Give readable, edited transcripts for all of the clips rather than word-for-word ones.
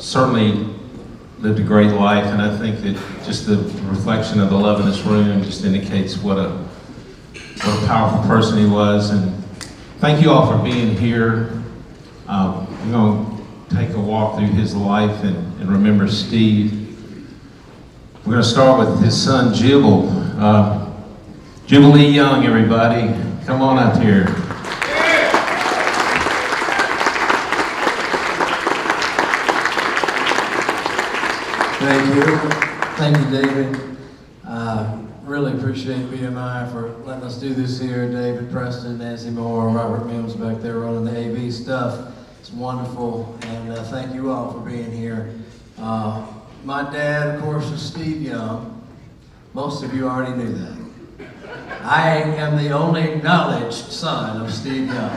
certainly lived a great life, and I think that just the reflection of the love in this room just indicates what a powerful person he was. And thank you all for being here. We're going to take a walk through his life and remember Steve. We're going to start with his son, Jubal. Jubilee Young, everybody. Come on up here. Thank you. Thank you, David. Really appreciate BMI for letting us do this here. David, Preston, Nancy Moore, Robert Mims back there running the AV stuff. It's wonderful, and thank you all for being here. My dad, of course, is Steve Young. Most of you already knew that. I am the only acknowledged son of Steve Young.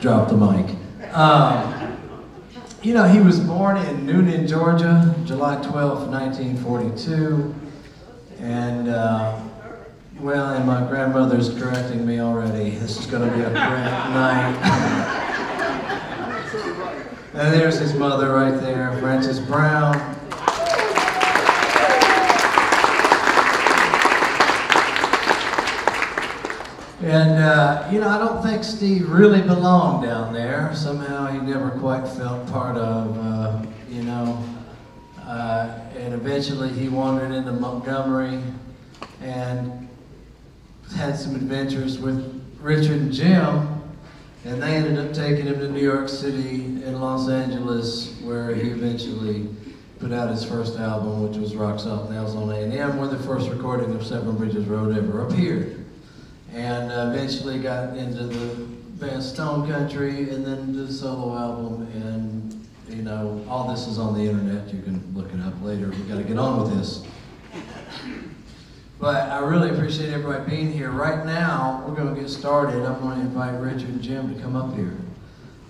Drop the mic. You know, he was born in Newnan, Georgia, July 12th, 1942. And, well, and my grandmother's correcting me already. This is going to be a great night. And there's his mother right there, Frances Brown. And, you know, I don't think Steve really belonged down there. Somehow he never quite felt part of, you know. And eventually he wandered into Montgomery and had some adventures with Richard and Jim. And they ended up taking him to New York City and Los Angeles, where he eventually put out his first album, which was Rock Salt Nails on A&M, where the first recording of Seven Bridges Road ever appeared. And eventually got into the band Stone Country, and then did a solo album. And you know, all this is on the internet. You can look it up later. We got to get on with this. But I really appreciate everybody being here. Right now, we're going to get started. I'm going to invite Richard and Jim to come up here,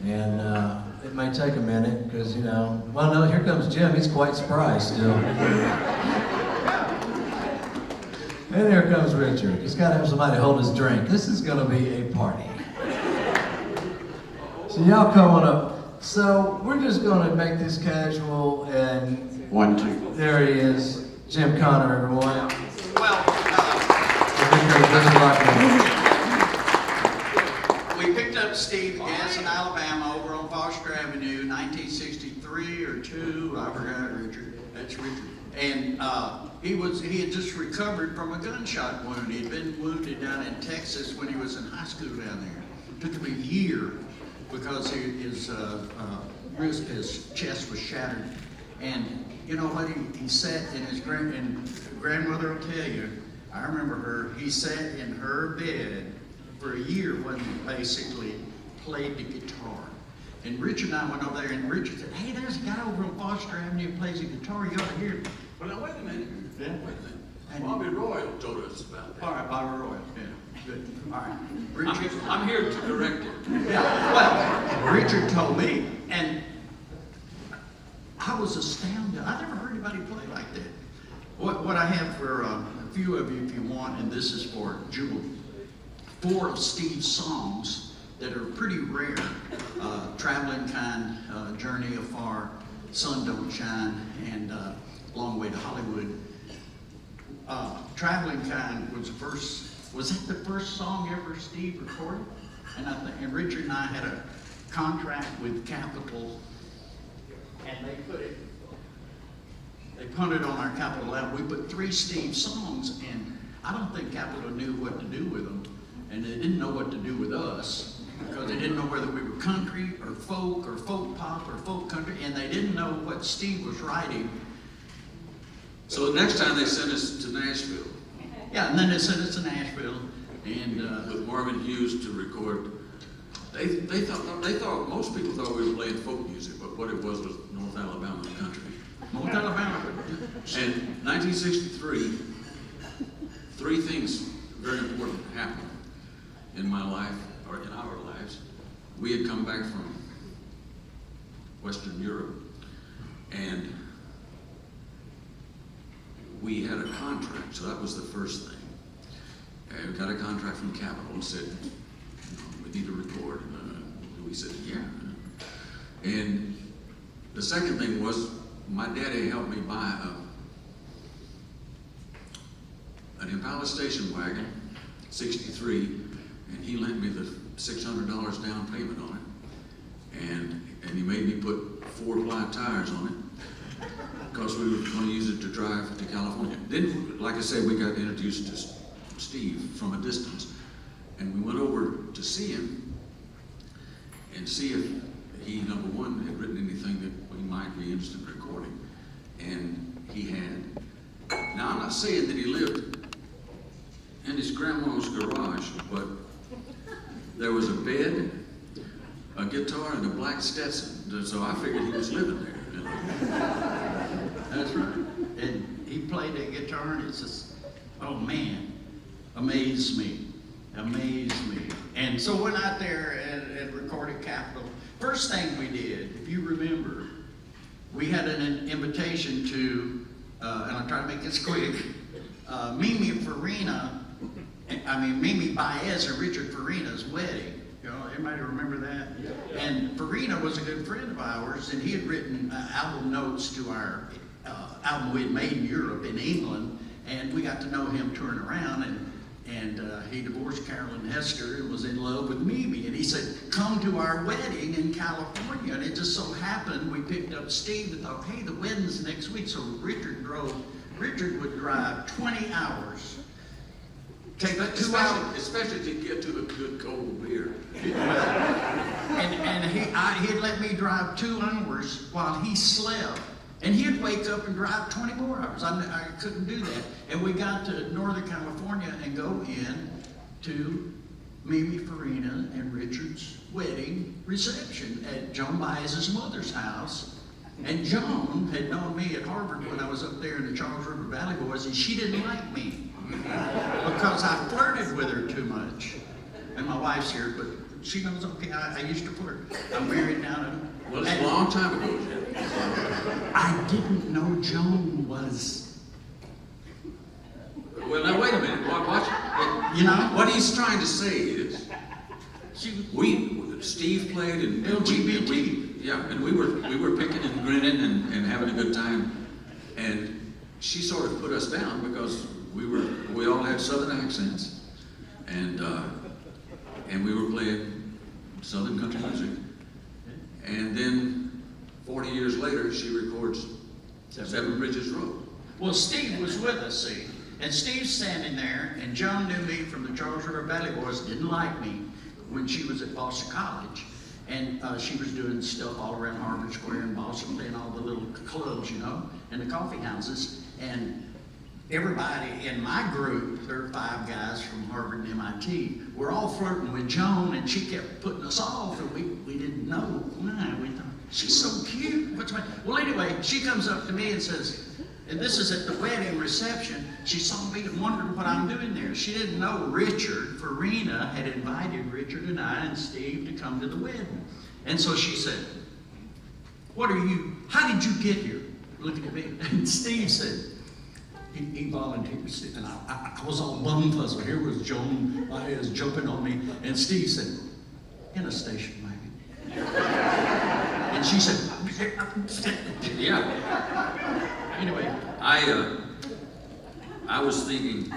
and it may take a minute because you know. Well, no, here comes Jim. He's quite spry still. And here comes Richard. He's got to have somebody hold his drink. This is going to be a party. So y'all come on up. So we're just going to make this casual and... 1, 2. There he is. Jim Connor, everyone. Well, we picked up Steve in Gadsden, Alabama over on Foster Avenue, 1963 or 2. I forgot Richard. That's Richard. And he had just recovered from a gunshot wound. He'd been wounded down in Texas when he was in high school down there. It took him a year because his chest was shattered. And you know what? He sat in his grandmother will tell you. I remember her. He sat in her bed for a year when he basically played the guitar. And Richard and I went over there, and Richard said, "Hey, there's a guy over on Foster Avenue who plays the guitar. You ought to hear him." Well, now wait a minute. Yeah. Wait a minute. Bobby Royal told us about that. All right, Bobby Royal. Yeah, good. All right. Richard. I'm here to correct it. Yeah. Well, Richard told me, and I was astounded. I never heard anybody play like that. What I have for a few of you, if you want, and this is for Jubal, 4 of Steve's songs that are pretty rare. Traveling Kind, Journey Afar, Sun Don't Shine, and Long Way to Hollywood. Traveling Kind was that the first song ever Steve recorded? And Richard and I had a contract with Capitol, and they punted on our Capitol album. We put 3 Steve songs, and I don't think Capitol knew what to do with them, and they didn't know what to do with us, because they didn't know whether we were country or folk pop or folk country, and they didn't know what Steve was writing. So the next time they sent us to Nashville. Yeah, and then they sent us to Nashville, and With Marvin Hughes to record. They thought most people thought we were playing folk music, but what it was North Alabama country. North Alabama. And 1963, 3 things very important happened in my life, or in our lives. We had come back from Western Europe, and we had a contract, so that was the first thing. We got a contract from Capitol and said, we need to record. And the second thing was, my daddy helped me buy an Impala station wagon, 63, and he lent me the $600 down payment on it. And he made me put 4-ply tires on it, because we were going to use it to drive to California. Then, like I said, we got introduced to Steve from a distance, and we went over to see him and see if he, number one, had written anything that we might be interested in recording. And he had. Now, I'm not saying that he lived in his grandma's garage, but there was a bed, a guitar, and a black Stetson. So I figured he was living there. You know? That's right. And he played that guitar, and it's just, oh man, amazed me. Amazed me. And so went out there and recorded Capitol. First thing we did, if you remember, we had an invitation to, and I'll try to make this quick, Mimi Baez and Richard Farina's wedding. You know, everybody remember that? And Farina was a good friend of ours, and he had written album notes to our album we had made in Europe, in England, and we got to know him touring around, and he divorced Carolyn Hester and was in love with Mimi, and he said, come to our wedding in California. And it just so happened we picked up Steve and thought, hey, the wedding's next week. So Richard would drive 20 hours, take 2 hours. Especially to get to a good cold beer. And he'd let me drive 2 hours while he slept. And he'd wake up and drive 20 more hours. I couldn't do that. And we got to Northern California and go in to Mimi Farina and Richard's wedding reception at Joan Baez's mother's house. And Joan had known me at Harvard when I was up there in the Charles River Valley Boys, and she didn't like me because I flirted with her too much. And my wife's here, but she knows, okay, I used to flirt. I'm married now to. Well, it's a long time ago, Jim. I didn't know Joan was. Well, now wait a minute. Watch it. You know? What he's trying to say is, Steve played and LGBT. and we were picking and grinning and having a good time, and she sort of put us down because we all had Southern accents, and we were playing Southern country music. And then 40 years later, she records Seven Bridges Road. Well, Steve was with us, see? And Steve's standing there, and Joan knew me from the Charles River Valley Boys, didn't like me when she was at Boston College. And she was doing stuff all around Harvard Square in Boston, playing all the little clubs, you know, and the coffee houses. And everybody in my group, there are 5 guys from Harvard and MIT, we're all flirting with Joan, and she kept putting us off, and we didn't know why. We thought, she's so cute. Well, anyway, she comes up to me and says, and this is at the wedding reception, she saw me and wondered what I'm doing there. She didn't know Richard Farina had invited Richard and I and Steve to come to the wedding. And so she said, how did you get here? Looking at me. And Steve said, he volunteered to sit, and I was all bumfuzzled. Here was Joan Baez jumping on me, and Steve said, in a station wagon. And she said, Yeah. Anyway, I was thinking,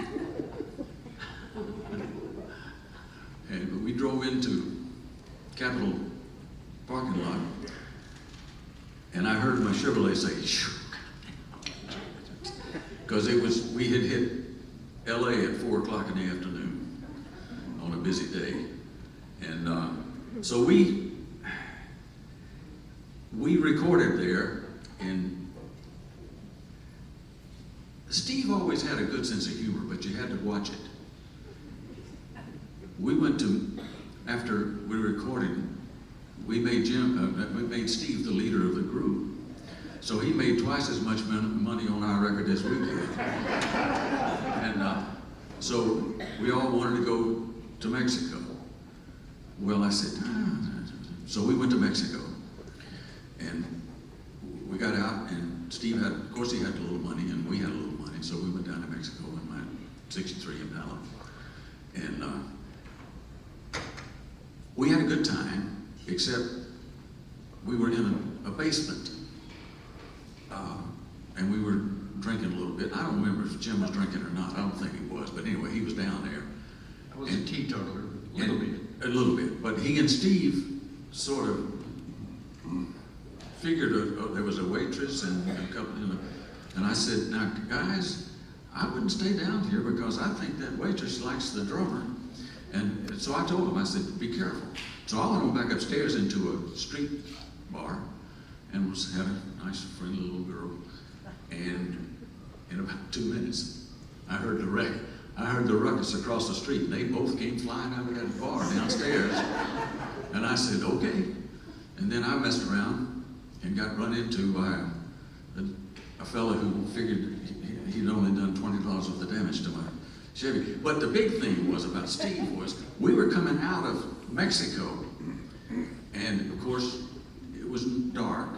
but we drove into Capitol parking lot, and I heard my Chevrolet say, shoo. Because we had hit LA at 4 o'clock in the afternoon on a busy day. And so we recorded there, and Steve always had a good sense of humor, but you had to watch it. We went to, after we recorded, we made Steve the leader of the group. So he made twice as much money on our record as we did. And so we all wanted to go to Mexico. Well, I said, so we went to Mexico. And we got out, and Steve had, of course he had a little money, and we had a little money, so we went down to Mexico in my 63 Impala. And we had a good time, except we were in a basement, and we were drinking a little bit. I don't remember if Jim was drinking or not. I don't think he was, but anyway, he was down there. I was a teetotaler, a little bit. A little bit, but he and Steve sort of figured there was a waitress and a couple, and I said, now guys, I wouldn't stay down here because I think that waitress likes the drummer. And so I told him, I said, be careful. So I went on back upstairs into a street bar and had a nice friendly little girl. And in about 2 minutes, I heard the ruckus across the street. They both came flying out of that bar downstairs. And I said, okay. And then I messed around and got run into by a fellow who figured he'd only done $20 worth of damage to my Chevy. But the big thing was about Steve was we were coming out of Mexico. And of course, it was dark.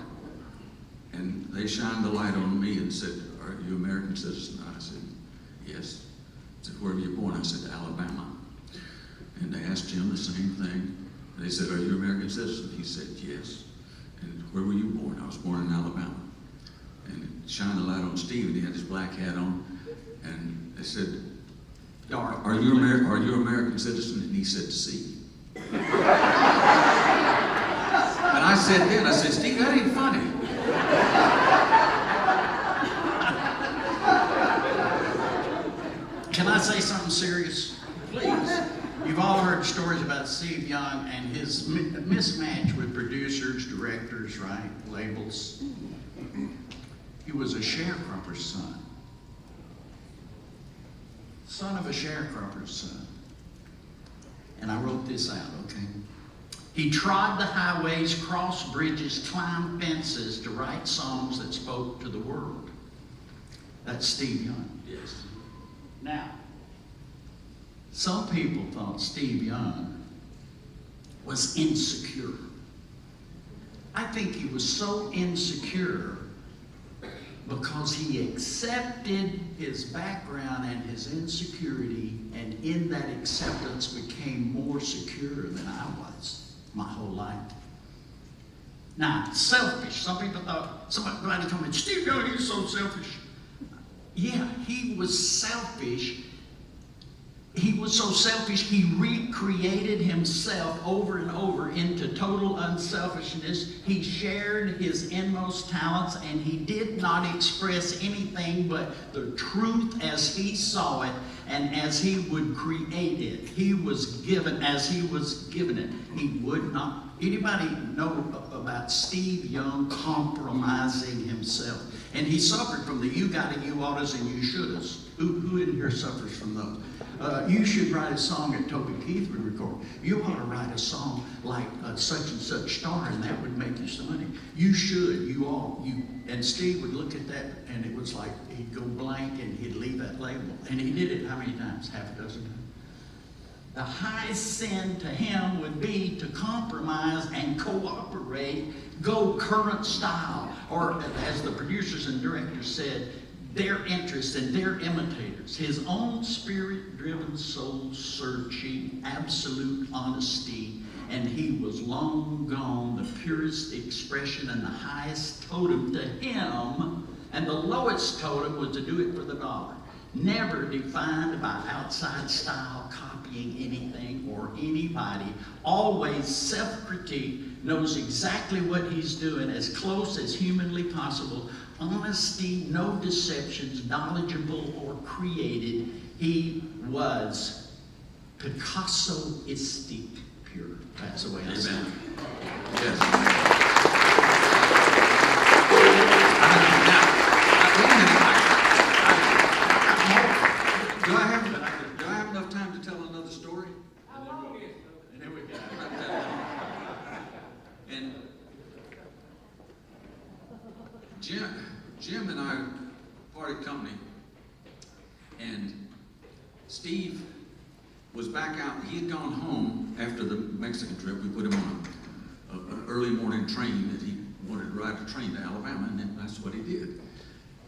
And they shined the light on me and said, are you American citizen? I said, yes. They said, where were you born? I said, Alabama. And they asked Jim the same thing. They said, are you an American citizen? He said, yes. And where were you born? I was born in Alabama. And it shined the light on Steve, and he had his black hat on. And they said, are you an American citizen? And he said, see. And I said, Steve, that ain't funny. Can I say something serious? Please. You've all heard stories about Steve Young and his mismatch with producers, directors, right? Labels. He was a sharecropper's son. Son of a sharecropper's son. And I wrote this out, okay? He trod the highways, crossed bridges, climbed fences to write songs that spoke to the world. That's Steve Young. Yes. Now, some people thought Steve Young was insecure. I think he was so insecure because he accepted his background and his insecurity, and in that acceptance became more secure than I was my whole life. Now, selfish. Some people thought, somebody told me, Steve Young, he's so selfish. Yeah, he was selfish. He was so selfish, he recreated himself over and over into total unselfishness. He shared his inmost talents, and he did not express anything but the truth as he saw it and as he would create it. He was given as he was given it. He would not. Anybody know about Steve Young compromising himself? And he suffered from the you gotta, you oughtas, and you shouldas. Who in here suffers from those? You should write a song that Toby Keith would record. You ought to write a song like such and such star, and that would make you some money. You should, you ought, you. And Steve would look at that, and it was like he'd go blank, and he'd leave that label. And he did it how many times? Half a dozen times. The highest sin to him would be to compromise and cooperate, go current style, or as the producers and directors said, their interests and their imitators. His own spirit-driven, soul-searching, absolute honesty, and he was long gone, the purest expression and the highest totem to him, and the lowest totem was to do it for the dollar. Never defined by outside style, copying anything or anybody. Always self-critique, knows exactly what he's doing as close as humanly possible. Honesty, no deceptions, knowledgeable or created. He was Picasso-istic pure. That's the way I say it. Yes. Do I have enough time to tell another story? And there we go. And Jim and I parted company, and Steve was back out. He had gone home after the Mexican trip. We put him on an early morning train that he wanted to ride the train to Alabama, and then that's what he did.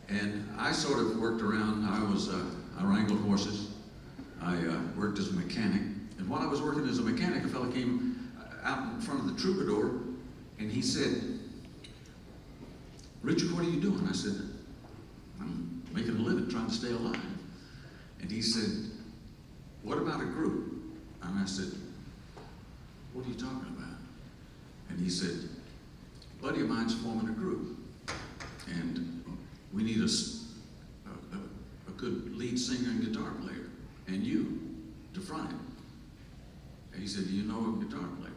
And I sort of worked around. I wrangled horses. I worked as a mechanic. And while I was working as a mechanic, a fellow came out in front of the Troubadour, And he said, Richard, what are you doing? I said, I'm making a living trying to stay alive. And he said, what about a group? And I said, what are you talking about? And he said, a buddy of mine's forming a group. And we need a good lead singer and guitar player. And you to front it. And he said, do you know a guitar player?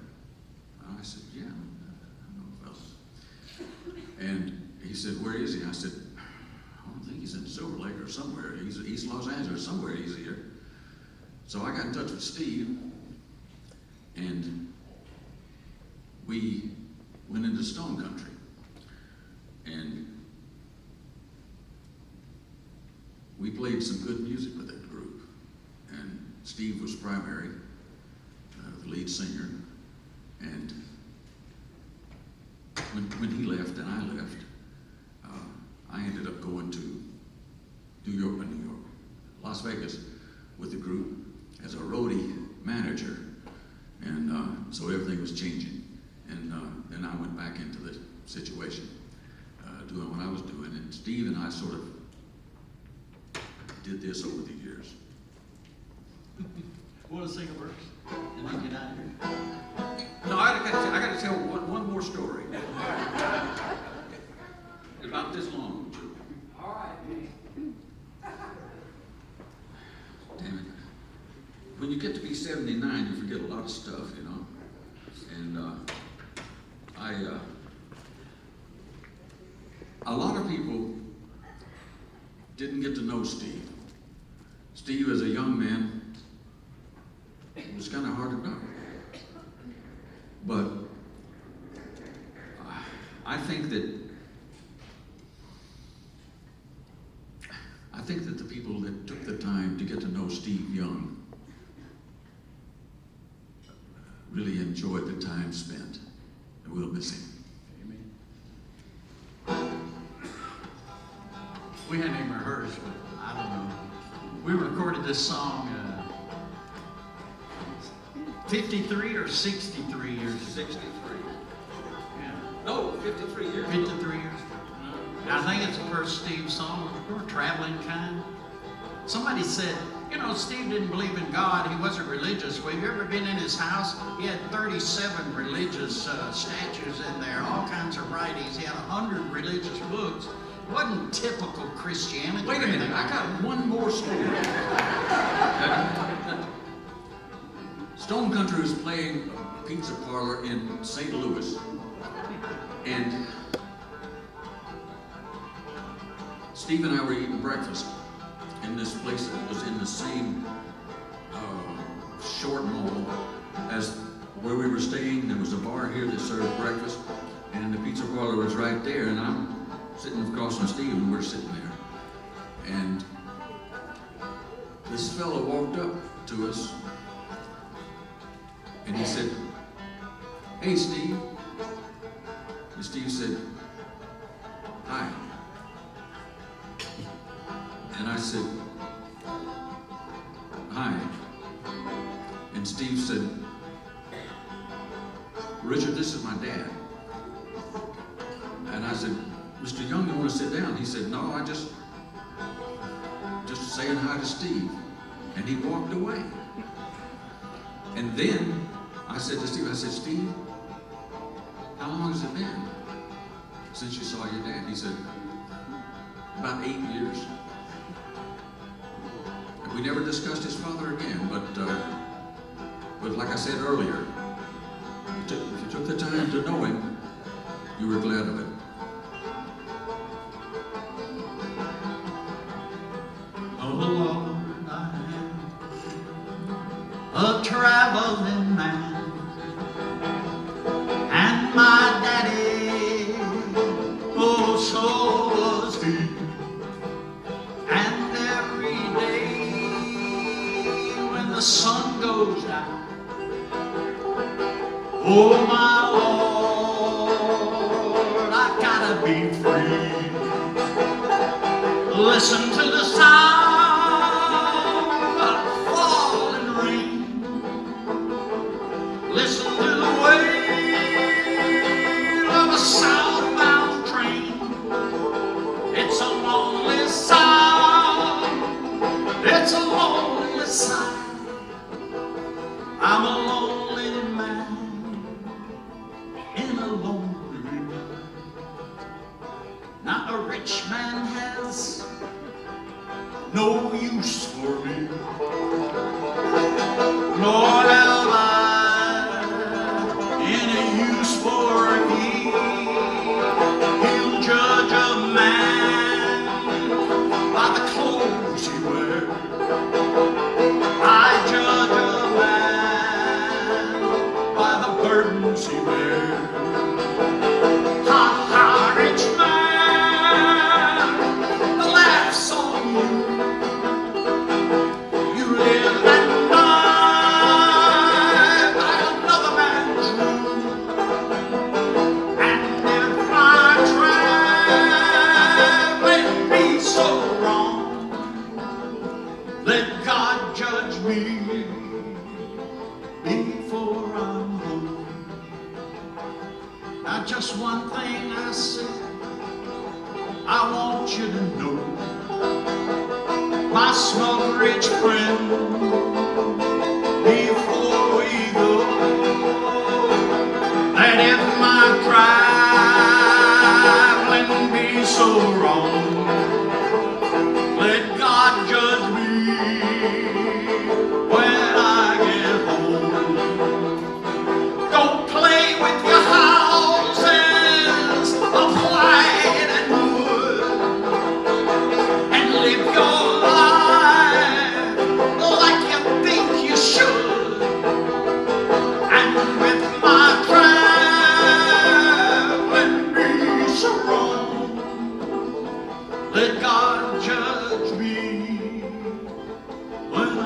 And I said, yeah, I know a fella. And he said, where is he? I said, I don't think he's in Silver Lake or somewhere. He's in East Los Angeles, somewhere he's here. So I got in touch with Steve, and we went into Stone Country. And we played some good music with that group. And Steve was primary, the lead singer. And when he left and I left, I ended up going to Las Vegas with the group as a roadie manager. And so everything was changing. And then I went back into the situation, doing what I was doing. And Steve and I sort of did this over the years. Want to sing a verse and then get out of here? No, I got to tell one more story. About this long. All right. Damn it. When you get to be 79, you forget a lot of stuff, you know. And a lot of people didn't get to know Steve. Steve, as a young man, was kind of hard to know. But I think that the people that took the time to get to know Steve Young really enjoyed the time spent, and we'll miss him. Amen. We hadn't even rehearsed, but I don't know. We recorded this song 53 or 63 years. 63. Yeah, No, 53 years. 53 years. I think it's the first Steve song. We were traveling kind. Somebody said, you know, Steve didn't believe in God. He wasn't religious. Well, have you ever been in his house? He had 37 religious statues in there, all kinds of writings. He had 100 religious books. It wasn't typical Christianity. Wait a minute, I got one more story. Stone Country was playing a pizza parlor in St. Louis. And Steve and I were eating breakfast in this place that was in the same short mall as where we were staying. There was a bar here that served breakfast, and the pizza parlor was right there, and I'm sitting across from Steve, and we're sitting there. And this fellow walked up to us, and he said, "Hey, Steve." And Steve said, "Hi." And I said, "Hi." And Steve said, "Richard, this is my dad." And I said, "Mr. Young, you want to sit down?" He said, "No, I just saying hi to Steve." And he walked away. And then I said to Steve, "Steve, how long has it been since you saw your dad?" He said, "About 8 years." And we never discussed his father again, but like I said earlier, if you took the time to know him, you were glad of it. Oh Lord, I am a traveling man, and my daddy, oh, so was he. And every day when the sun goes down, oh my Lord, I gotta be free. Listen to the sound of falling rain. Listen to the waves rich man has no use for me, nor have I any use for he. He'll judge a man by the clothes he wears. I judge a man by the burdens he bears. Ha ha, rich man, the laughs on you. You live and die by another man's rule. And if my traveling be so wrong, let God judge me before I'm home. Now just one thing I say, I want you to know, my smug rich friend, before we go, that if my traveling be so wrong, let God judge me when I get home. Don't play with your houses of white and wood, and live your life like you think you should. And with my traveling be so wrong, let God judge me when I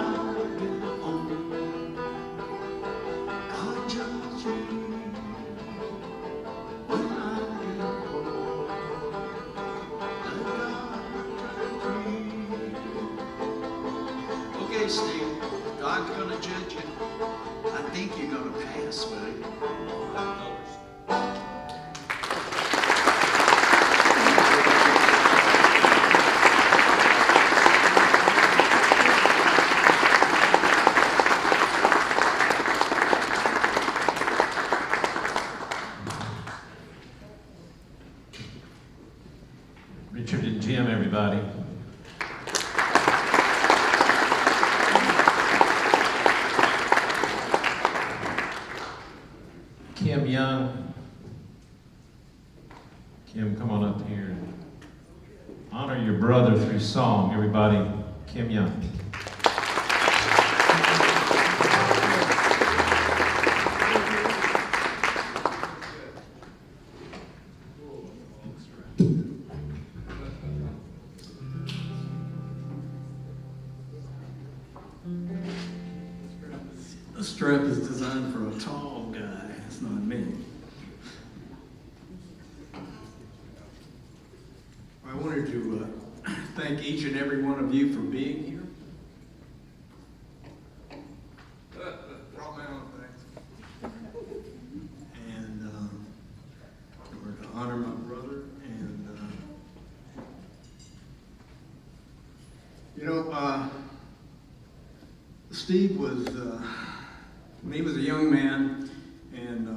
get home. God judge me when I get home. Let God judge me. Okay, Steve, God's gonna judge you. I think you're gonna pass, buddy. Richard and Jim, everybody. Kim Young. Kim, come on up here and honor your brother through song, everybody. Kim Young. The strap is designed for a tall guy. It's not me. I wanted to thank each and every one of you for being here. Brought my own things. And we're to honor my brother. And Steve was, when he was a young man and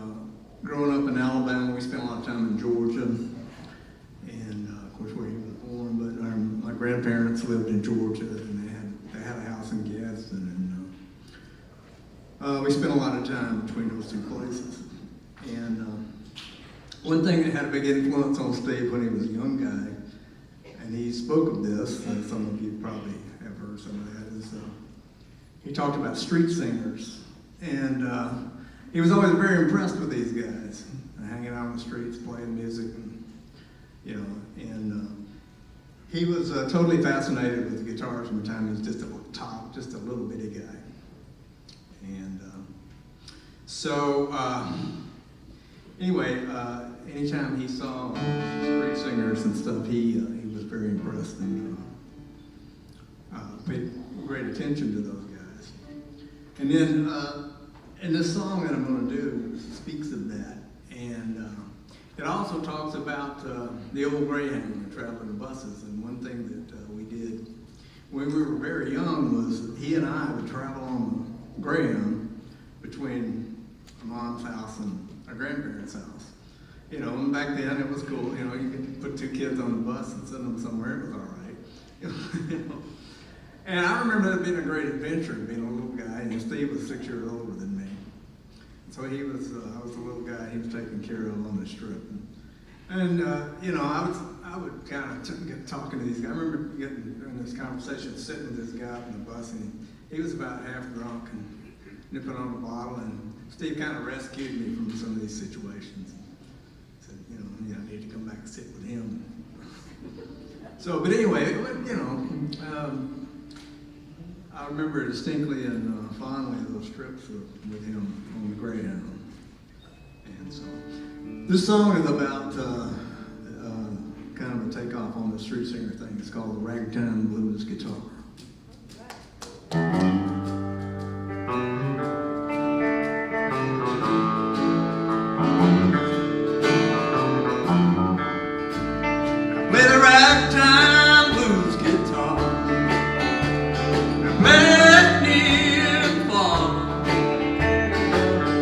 growing up in Alabama, we spent a lot of time in Georgia, and of course where he was born. But my grandparents lived in Georgia, and they had a house in Gadsden, and we spent a lot of time between those two places. And one thing that had a big influence on Steve when he was a young guy, and he spoke of this, and some of you probably have heard some of that, is he talked about street singers. And he was always very impressed with these guys, hanging out on the streets, playing music, and he was totally fascinated with the guitars from the time he was just a little bitty guy. And anytime he saw street singers and stuff, he was very impressed and paid great attention to those guys. And then, and this song that I'm going to do speaks of that. And it also talks about the old Greyhound and traveling buses. And one thing that we did when we were very young was he and I would travel on the Greyhound between my mom's house and our grandparents' house. You know, and back then it was cool. You know, you could put two kids on the bus and send them somewhere. It was all right. You know. And I remember that being a great adventure, being a little guy. And Steve was 6 years older than me. So he was, I was the little guy he was taking care of on the strip. And you know, I would kind of get talking to these guys. I remember getting in this conversation, sitting with this guy on the bus, and he was about half drunk and nipping on a bottle. And Steve kind of rescued me from some of these situations. Said, you know, I need to come back and sit with him. So, but anyway, you know, I remember distinctly and fondly those trips with him on the Greyhound. And so, this song is about kind of a takeoff on the street singer thing. It's called the Ragtime Blues Guitar. Play the ragtime blues guitar. Play near and far.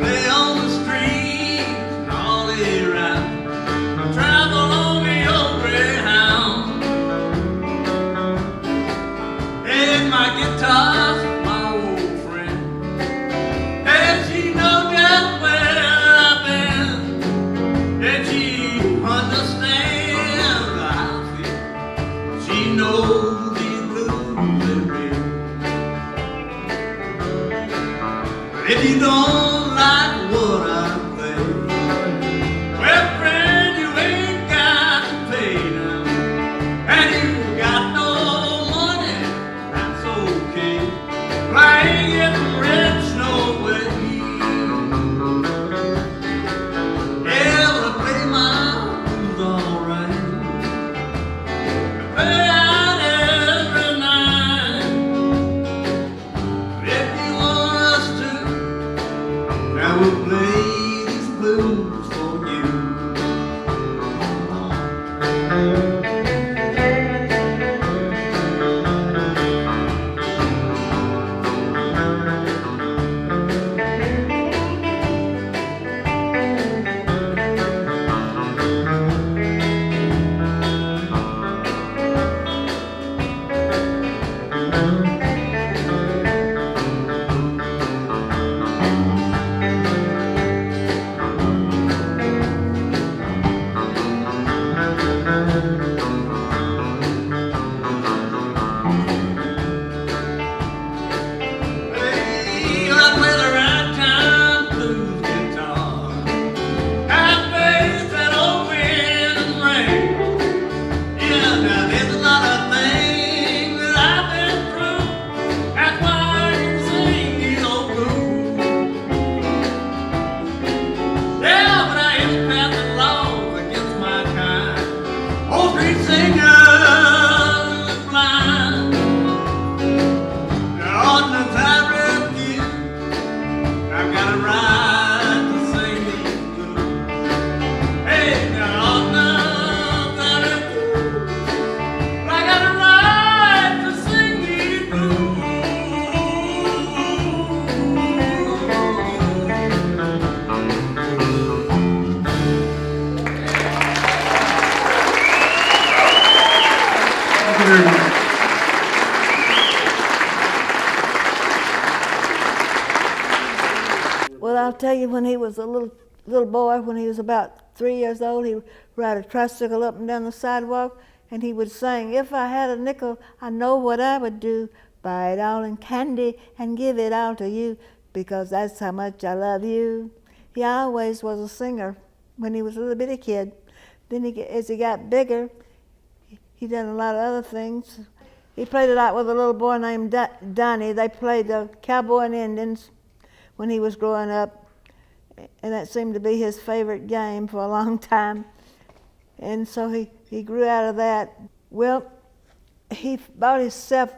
Play on the street and all around. Travel on the old Greyhound. And my guitar's my old friend. And she knows just where I've been. And she understands how I feel. She knows these blues are real. But if you don't like what I play, well, friend, you ain't got to pay now. And you got no money, that's okay. Well, I ain't getting rich no way. Yeah, well, I play my blues all right. I play out every night. But if you want us to, I will play these blues for you. Hey, I play the ragtime blues guitar. I face that old wind and rain. Yeah, now there's a lot of things that I've been through. That's why I can sing these old blues. Yeah, but I ain't passing laws against my kind. Old street singers is blind. The ordinance I refuse. I've got a right to sing these blues. Hey, the ordinance I refuse. I got a right to sing these blues. Thank you very much. Well, I'll tell you, when he was a little boy, when he was about 3 years old, he would ride a tricycle up and down the sidewalk, and he would sing, "If I had a nickel, I know what I would do. Buy it all in candy and give it all to you, because that's how much I love you." He always was a singer when he was a little bitty kid. Then as he got bigger, he done a lot of other things. He played a lot with a little boy named Donnie. They played the Cowboy and Indians when he was growing up, and that seemed to be his favorite game for a long time. And so he grew out of that. Well, he bought himself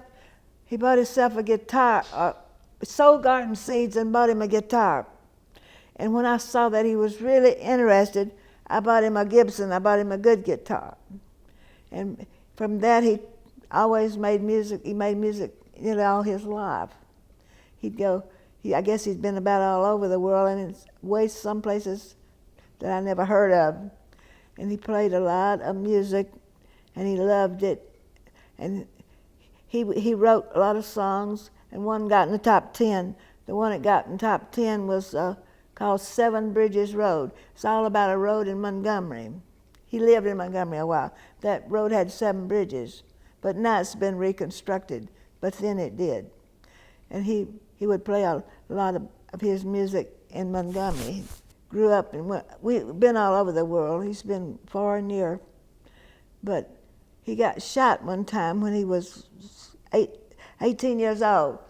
a guitar, sold garden seeds and bought him a guitar. And when I saw that he was really interested, I bought him a Gibson. I bought him a good guitar. And from that, he always made music. He made music nearly all his life. He'd go. I guess he's been about all over the world, and it's way some places that I never heard of. and he played a lot of music, and he loved it. And he wrote a lot of songs, and one got in the top 10. The one that got in the top 10 was called Seven Bridges Road. It's all about a road in Montgomery. He lived in Montgomery a while. That road had 7 bridges, but now it's been reconstructed, but then it did. And he would play a lot of his music in Montgomery. He grew up, and we've been all over the world. He's been far and near. But he got shot one time when he was 18 years old.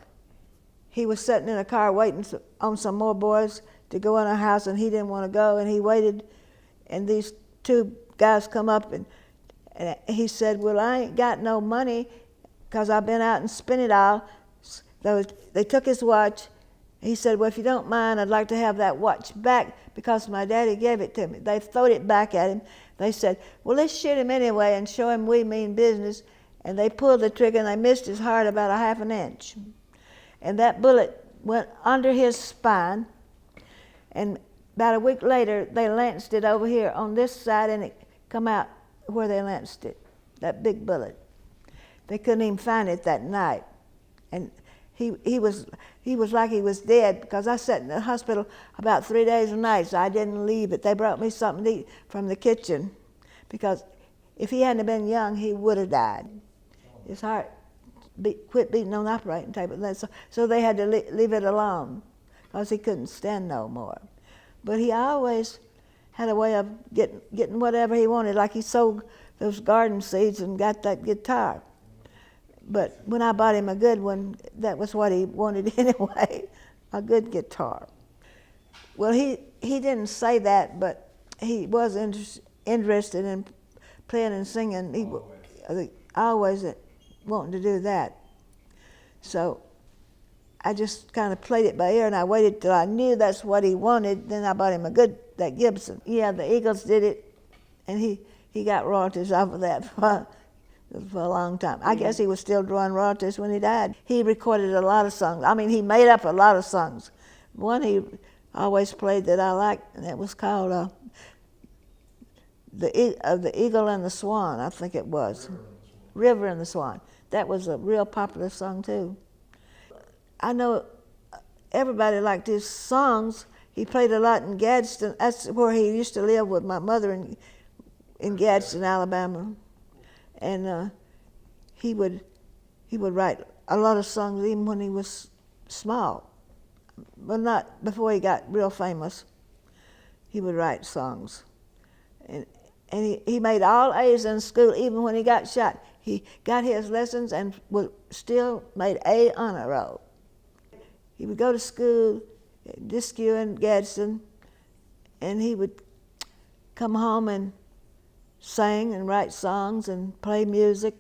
He was sitting in a car waiting on some more boys to go in a house, and he didn't want to go, and he waited, and these 2 guys come up, and he said, well, I ain't got no money because I've been out and spent it all. So they took his watch. He said, well, if you don't mind, I'd like to have that watch back because my daddy gave it to me. They throwed it back at him. They said, well, let's shoot him anyway and show him we mean business. And they pulled the trigger, and they missed his heart about a half an inch. And that bullet went under his spine. And about a week later, they lanced it over here on this side, and it come out where they lanced it, that big bullet. They couldn't even find it that night. And he was like he was dead, because I sat in the hospital about 3 days and nights. I didn't leave it. They brought me something to eat from the kitchen, because if he hadn't been young, he would have died. His heart quit beating on the operating table. So they had to leave it alone, because he couldn't stand no more. But he always had a way of getting whatever he wanted, like he sold those garden seeds and got that guitar. But when I bought him a good one, that was what he wanted anyway, a good guitar. Well, he didn't say that, but he was interested in playing and singing. He always wanting to do that. So I just kind of played it by ear, and I waited till I knew that's what he wanted. Then I bought him that Gibson. Yeah, the Eagles did it, and he got royalties off of that for a long time. I guess he was still drawing royalties when he died. He recorded a lot of songs. I mean, he made up a lot of songs. One he always played that I liked, and it was called the Eagle and the Swan, I think it was. River and the Swan. That was a real popular song too. I know everybody liked his songs. He played a lot in Gadsden. That's where he used to live with my mother in Gadsden, Alabama. And he would write a lot of songs even when he was small, but not before he got real famous. He would write songs, and he made all A's in school. Even when he got shot, he got his lessons and still made A honor roll. He would go to school, Disque in Gadsden, and he would come home and sing and write songs and play music.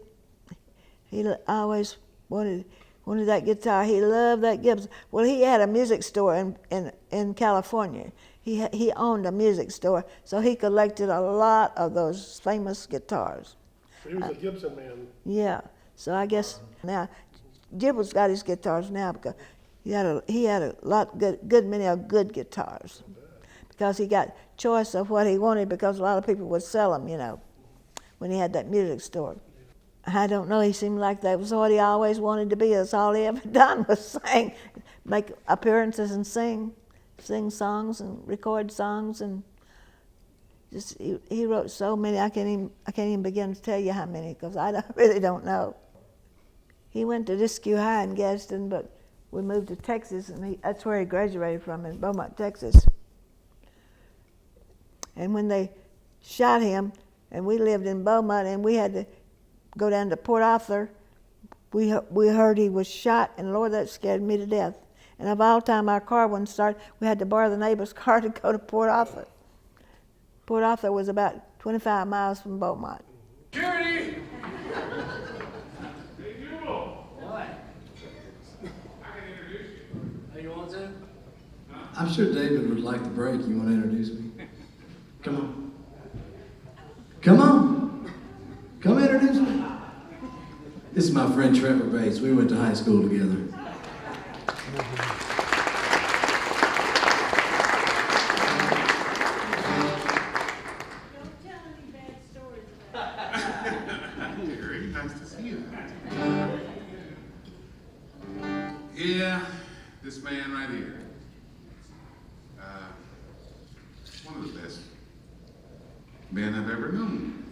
He always wanted that guitar. He loved that Gibson. Well, he had a music store in California. He owned a music store, so he collected a lot of those famous guitars. So he was a Gibson man. Yeah. So I guess now Jubal's got his guitars now because he had a lot good many of good guitars, because he got choice of what he wanted, because a lot of people would sell them, when he had that music store. I don't know, he seemed like that was what he always wanted to be. That's all he ever done was sing, make appearances and sing songs and record songs, and just he wrote so many. I can't even begin to tell you how many, because I really don't know. He went to Disque High in Gadsden, but we moved to Texas, and that's where he graduated from, in Beaumont, Texas. And when they shot him, and we lived in Beaumont, and we had to go down to Port Arthur, we heard he was shot, and Lord, that scared me to death. And of all time, our car wouldn't start. We had to borrow the neighbor's car to go to Port Arthur. Port Arthur was about 25 miles from Beaumont. Security! Hey, Jubal! What? I can introduce you. Hey, you want to? I'm sure David would like the break. You want to introduce me? Come on. Come on. Come introduce me. This is my friend Trevor Bates. We went to high school together. band I've ever known.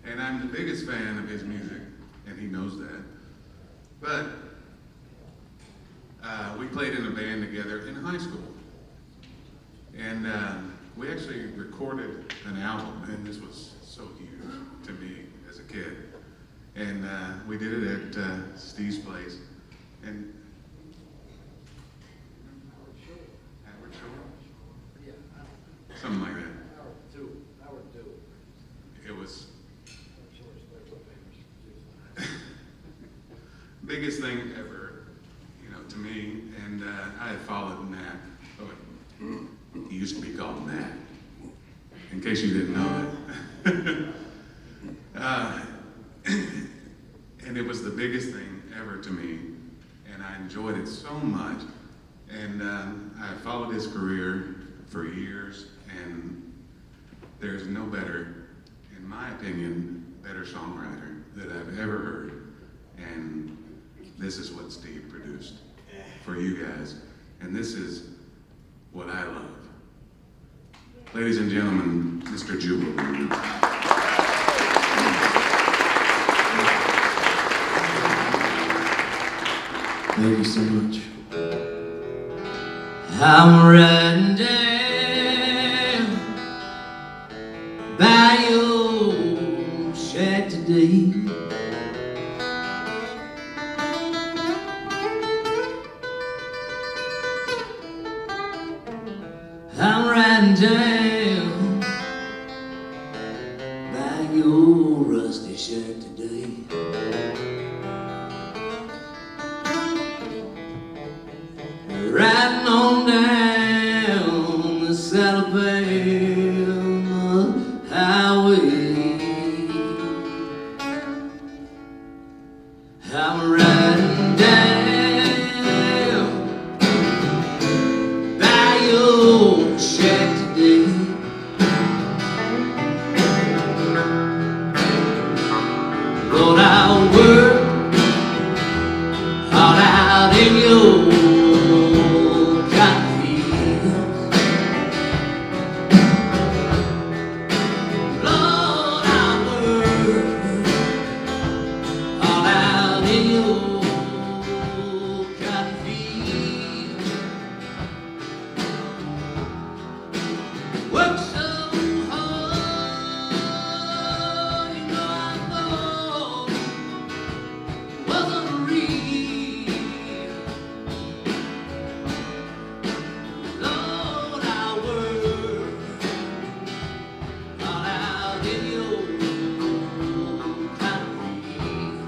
And I'm the biggest fan of his music, and he knows that. But we played in a band together in high school. And we actually recorded an album, and this was so huge to me as a kid. And we did it at Steve's place. And Howard Shore? Something like that. It was biggest thing ever, you know, to me. And I had followed Matt. Oh, he used to be called Matt, in case you didn't know that. And it was the biggest thing ever to me, and I enjoyed it so much. And I followed his career for years, and there's no better, in my opinion, better songwriter that I've ever heard. And this is what Steve produced for you guys, and this is what I love. Ladies and gentlemen, Mr. Jubal. Thank you so much. I'm riding down by your shack today. I'm riding down by your rusty shack today. Riding on down the Alabama highway. I'm riding down by your shack today. Lord, I'll work all out in your cotton fields. Lord, I'll work all out in your cotton fields. Work so hard, you know I thought it wasn't real. Lord, I work all out in your cotton field.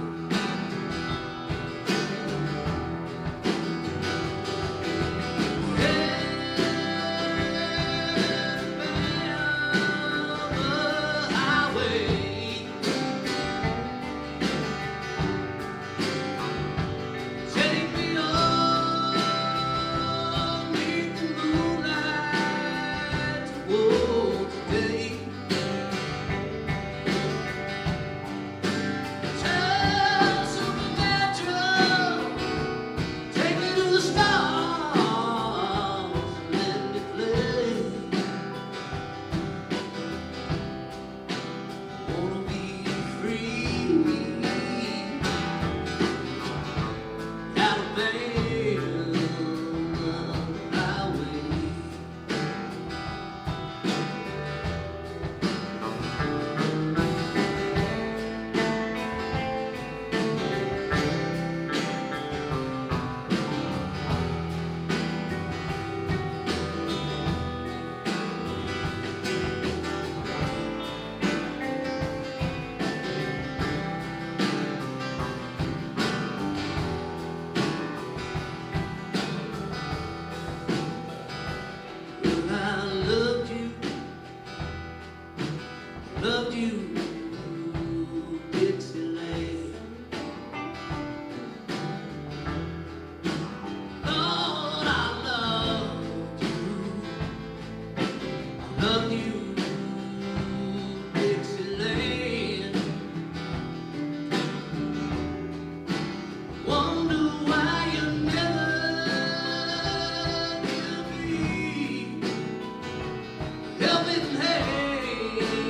Take me on beneath the moonlight towards the day. Turn supernatural, take me to the stars, let me play. Wanna be free, Alabama highway. Well, I loved you, Dixieland. Lord, I loved you, Dixieland. Wonder why you never give me helping hand.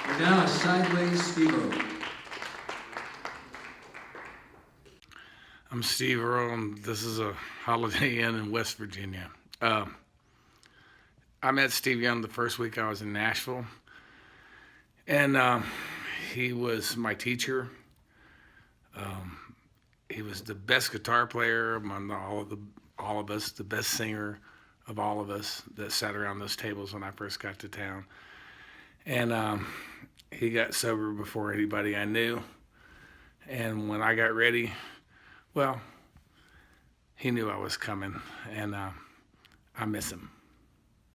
And now a sideways Steve-O. I'm Steve Earle, and this is a Holiday Inn in West Virginia. I met Steve Young the first week I was in Nashville, and he was my teacher. He was the best guitar player among all of us, the best singer of all of us that sat around those tables when I first got to town. And he got sober before anybody I knew. And when I got ready, well, he knew I was coming, and I miss him.